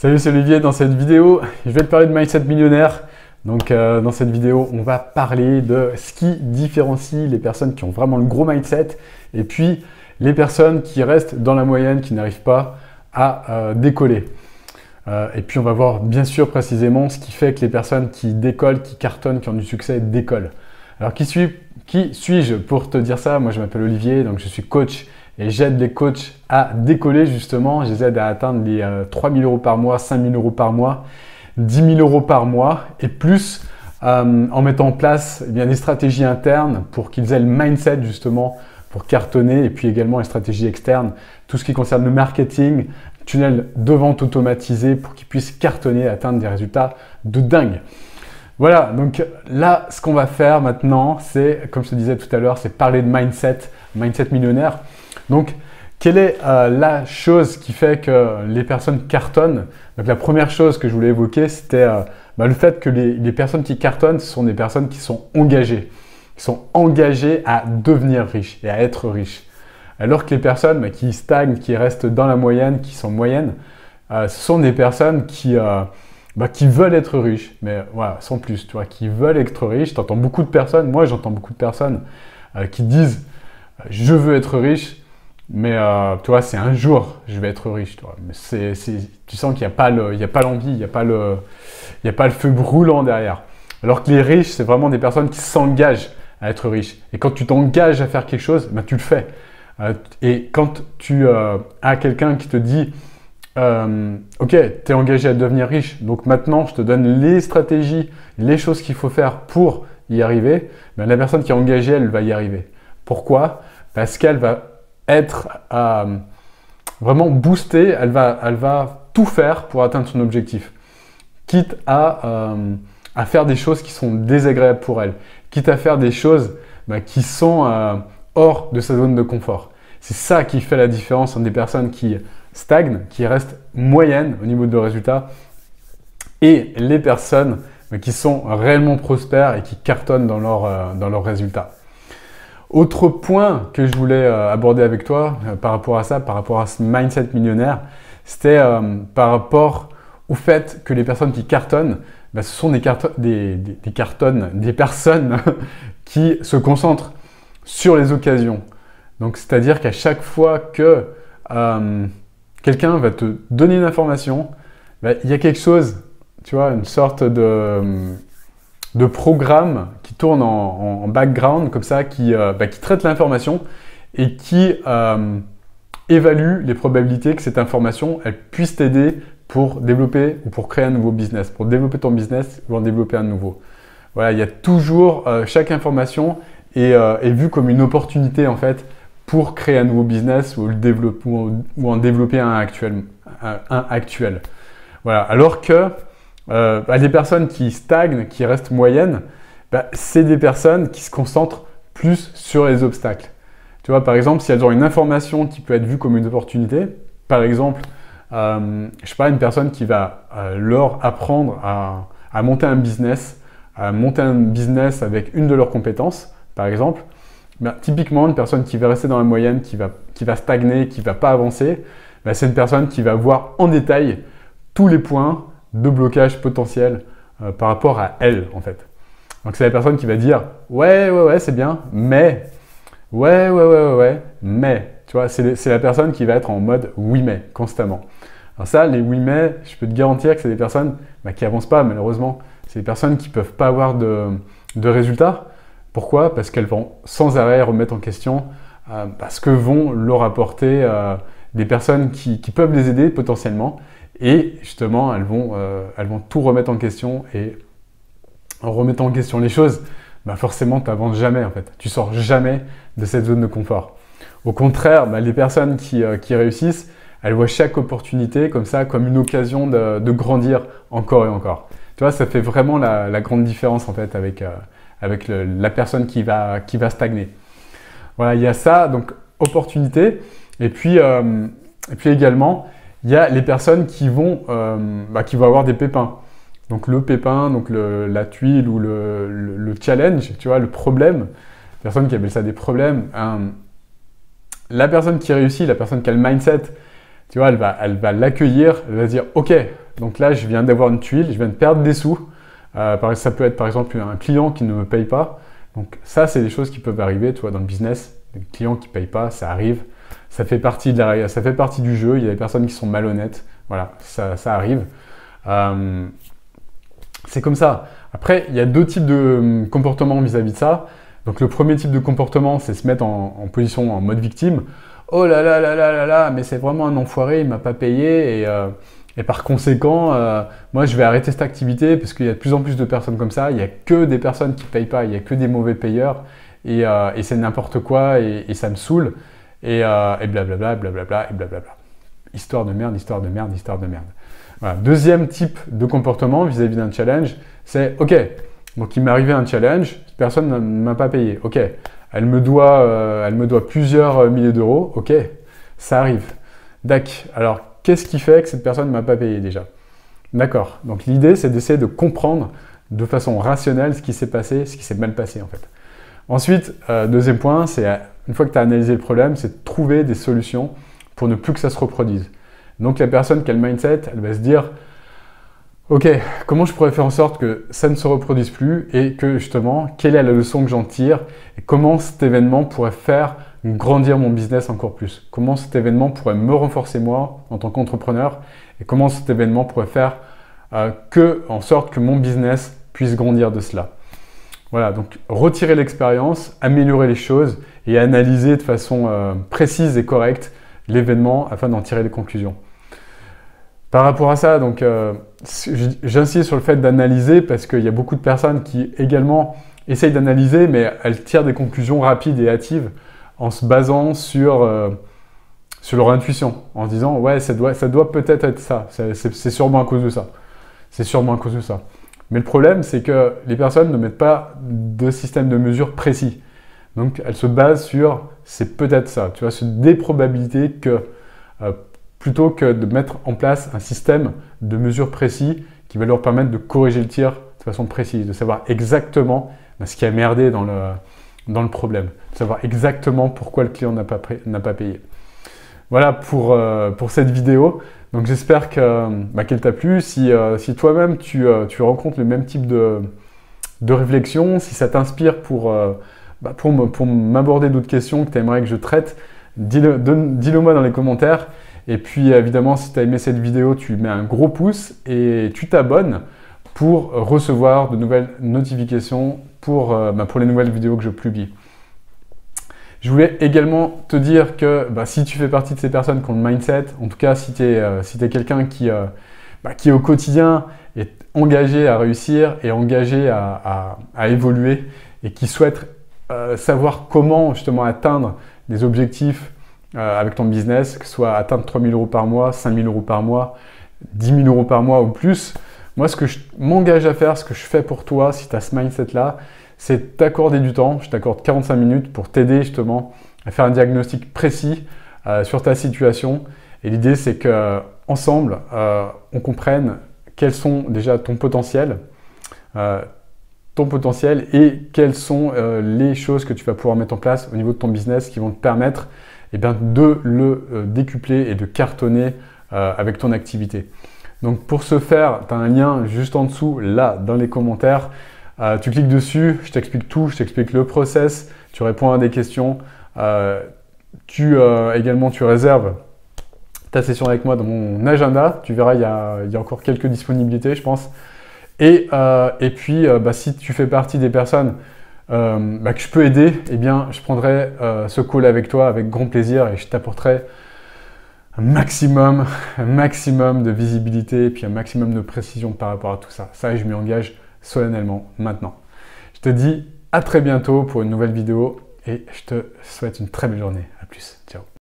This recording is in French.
Salut, c'est Olivier. Dans cette vidéo, je vais te parler de mindset millionnaire. Donc, dans cette vidéo, on va parler de ce qui différencie les personnes qui ont vraiment le gros mindset et puis les personnes qui restent dans la moyenne, qui n'arrivent pas à décoller. Et puis, on va voir bien sûr précisément ce qui fait que les personnes qui décollent, qui cartonnent, qui ont du succès, décollent. Alors, qui suis-je pour te dire ça? Moi, je m'appelle Olivier, donc je suis coach. Et j'aide les coachs à décoller justement, je les aide à atteindre les 3 000 € par mois, 5 000 € par mois, 10 000 € par mois et plus en mettant en place des stratégies internes pour qu'ils aient le mindset justement pour cartonner et puis également les stratégies externes, tout ce qui concerne le marketing, tunnel de vente automatisé pour qu'ils puissent cartonner et atteindre des résultats de dingue. Voilà, donc là, ce qu'on va faire maintenant, c'est, comme je te disais tout à l'heure, c'est parler de mindset millionnaire. Donc, quelle est la chose qui fait que les personnes cartonnent? Donc, la première chose que je voulais évoquer, c'était le fait que les personnes qui cartonnent, ce sont des personnes qui sont engagées à devenir riches et à être riches. Alors que les personnes qui stagnent, qui restent dans la moyenne, qui sont moyennes, ce sont des personnes qui veulent être riches, mais voilà, sans plus, tu vois, qui veulent être riches. Tu entends beaucoup de personnes, moi j'entends beaucoup de personnes qui disent « je veux être riche », mais tu vois, c'est un jour, je vais être riche. Tu vois. Mais tu sens qu'il n'y a pas l'envie, il n'y a pas le feu brûlant derrière. Alors que les riches, c'est vraiment des personnes qui s'engagent à être riches. Et quand tu t'engages à faire quelque chose, tu le fais. Et quand tu as quelqu'un qui te dit ok, tu es engagé à devenir riche, donc maintenant je te donne les stratégies, les choses qu'il faut faire pour y arriver, la personne qui est engagée, elle va y arriver. Pourquoi? Parce qu'elle va être vraiment boostée, elle va tout faire pour atteindre son objectif, quitte à faire des choses qui sont désagréables pour elle, quitte à faire des choses qui sont hors de sa zone de confort. C'est ça qui fait la différence entre des personnes qui stagnent, qui restent moyennes au niveau de résultats et les personnes qui sont réellement prospères et qui cartonnent dans leurs résultats. Autre point que je voulais aborder avec toi par rapport à ça, par rapport à ce mindset millionnaire, c'était par rapport au fait que les personnes qui cartonnent, ce sont des personnes qui se concentrent sur les occasions. Donc, c'est-à-dire qu'à chaque fois que quelqu'un va te donner une information, il y a quelque chose, tu vois, une sorte de programme qui tourne en background comme ça, qui traite l'information et qui évalue les probabilités que cette information elle puisse t'aider pour développer ou pour créer un nouveau business, pour développer ton business ou en développer un nouveau. Voilà, il y a toujours, chaque information est vue comme une opportunité en fait pour créer un nouveau business ou en développer un actuel. Voilà, alors que les personnes qui stagnent, qui restent moyennes, c'est des personnes qui se concentrent plus sur les obstacles. Tu vois, par exemple, si elles ont une information qui peut être vue comme une opportunité, par exemple, je sais pas, une personne qui va leur apprendre à monter un business, avec une de leurs compétences, par exemple, typiquement, une personne qui va rester dans la moyenne, qui va stagner, qui ne va pas avancer, c'est une personne qui va voir en détail tous les points de blocage potentiel par rapport à elle, en fait. Donc, c'est la personne qui va dire « ouais, c'est bien, mais… ouais, mais… » Tu vois, c'est la personne qui va être en mode « oui, mais » constamment. Alors ça, les « oui, mais », je peux te garantir que c'est des personnes qui n'avancent pas, malheureusement. C'est des personnes qui ne peuvent pas avoir de résultats. Pourquoi? Parce qu'elles vont sans arrêt remettre en question ce que vont leur apporter des personnes qui peuvent les aider potentiellement. Et justement, elles vont tout remettre en question. Et en remettant en question les choses, forcément, tu n'avances jamais en fait. Tu sors jamais de cette zone de confort. Au contraire, les personnes qui réussissent, elles voient chaque opportunité comme ça, comme une occasion de grandir encore et encore. Tu vois, ça fait vraiment la grande différence en fait avec la personne qui va stagner. Voilà, il y a ça, donc opportunité. Et puis également, il y a les personnes qui vont avoir des pépins. Donc le pépin, donc la tuile ou le challenge, tu vois, le problème. Personne qui appelle ça des problèmes. La personne qui réussit, la personne qui a le mindset, tu vois, elle va l'accueillir, elle va se dire « Ok, donc là, je viens d'avoir une tuile, je viens de perdre des sous. Ça peut être par exemple un client qui ne me paye pas. Donc ça, c'est des choses qui peuvent arriver, tu vois, dans le business. Des clients qui ne payent pas, ça arrive. Ça fait partie du jeu. Il y a des personnes qui sont malhonnêtes. Voilà, ça arrive. C'est comme ça. Après, il y a deux types de comportements vis-à-vis de ça. Donc le premier type de comportement, c'est se mettre en position en mode victime. Oh là là là là là là, mais c'est vraiment un enfoiré, il ne m'a pas payé et par conséquent, moi je vais arrêter cette activité parce qu'il y a de plus en plus de personnes comme ça. Il n'y a que des personnes qui ne payent pas, il n'y a que des mauvais payeurs et c'est n'importe quoi et ça me saoule et blablabla, blablabla et blablabla. Histoire de merde, histoire de merde, histoire de merde. Voilà. Deuxième type de comportement vis-à-vis d'un challenge, c'est ok, donc il m'est arrivé un challenge, personne ne m'a pas payé, ok, elle me doit plusieurs milliers d'euros, ok, ça arrive. Dac, alors qu'est-ce qui fait que cette personne ne m'a pas payé déjà? D'accord, donc l'idée c'est d'essayer de comprendre de façon rationnelle ce qui s'est passé, ce qui s'est mal passé en fait. Ensuite, deuxième point, c'est une fois que tu as analysé le problème, c'est de trouver des solutions pour ne plus que ça se reproduise. Donc la personne qui a le mindset, elle va se dire ok, comment je pourrais faire en sorte que ça ne se reproduise plus et que justement, quelle est la leçon que j'en tire et comment cet événement pourrait faire grandir mon business encore plus? Comment cet événement pourrait me renforcer moi en tant qu'entrepreneur et comment cet événement pourrait faire en sorte que mon business puisse grandir de cela? Voilà, donc retirer l'expérience, améliorer les choses et analyser de façon précise et correcte l'événement afin d'en tirer des conclusions. Par rapport à ça, donc j'insiste sur le fait d'analyser parce qu'il y a beaucoup de personnes qui également essayent d'analyser mais elles tirent des conclusions rapides et hâtives en se basant sur leur intuition, en se disant ouais ça doit peut-être être ça, c'est sûrement à cause de ça, c'est sûrement à cause de ça. Mais le problème c'est que les personnes ne mettent pas de système de mesure précis. Donc elles se basent sur c'est peut-être ça, tu vois, sur des probabilités que plutôt que de mettre en place un système de mesure précis qui va leur permettre de corriger le tir de façon précise, de savoir exactement ce qui a merdé dans le problème, de savoir exactement pourquoi le client n'a pas payé. Voilà pour cette vidéo. Donc j'espère qu'elle t'a plu. Si toi-même tu rencontres le même type de réflexion, si ça t'inspire pour m'aborder d'autres questions que tu aimerais que je traite, dis-le moi dans les commentaires. Et puis évidemment, si tu as aimé cette vidéo, tu mets un gros pouce et tu t'abonnes pour recevoir de nouvelles notifications pour les nouvelles vidéos que je publie. Je voulais également te dire que si tu fais partie de ces personnes qui ont le mindset, en tout cas si tu es quelqu'un qui est au quotidien est engagé à réussir et engagé à évoluer et qui souhaite savoir comment justement atteindre des objectifs avec ton business, que ce soit atteindre 3 000 € par mois, 5 000 € par mois, 10 000 € par mois ou plus. Moi, ce que je m'engage à faire, ce que je fais pour toi, si tu as ce mindset-là, c'est t'accorder du temps. Je t'accorde 45 minutes pour t'aider justement à faire un diagnostic précis sur ta situation. Et l'idée, c'est qu'ensemble, on comprenne quels sont déjà ton potentiel et quelles sont les choses que tu vas pouvoir mettre en place au niveau de ton business qui vont te permettre de le décupler et de cartonner avec ton activité. Donc pour ce faire, tu as un lien juste en dessous, là, dans les commentaires. Tu cliques dessus, je t'explique tout, je t'explique le process, tu réponds à des questions. Également, tu réserves ta session avec moi dans mon agenda. Tu verras, il y a encore quelques disponibilités, je pense. Et puis, si tu fais partie des personnes que je peux aider, eh bien, je prendrai ce call avec toi avec grand plaisir et je t'apporterai un maximum de visibilité et puis un maximum de précision par rapport à tout ça. Ça, je m'y engage solennellement maintenant. Je te dis à très bientôt pour une nouvelle vidéo et je te souhaite une très belle journée. À plus. Ciao.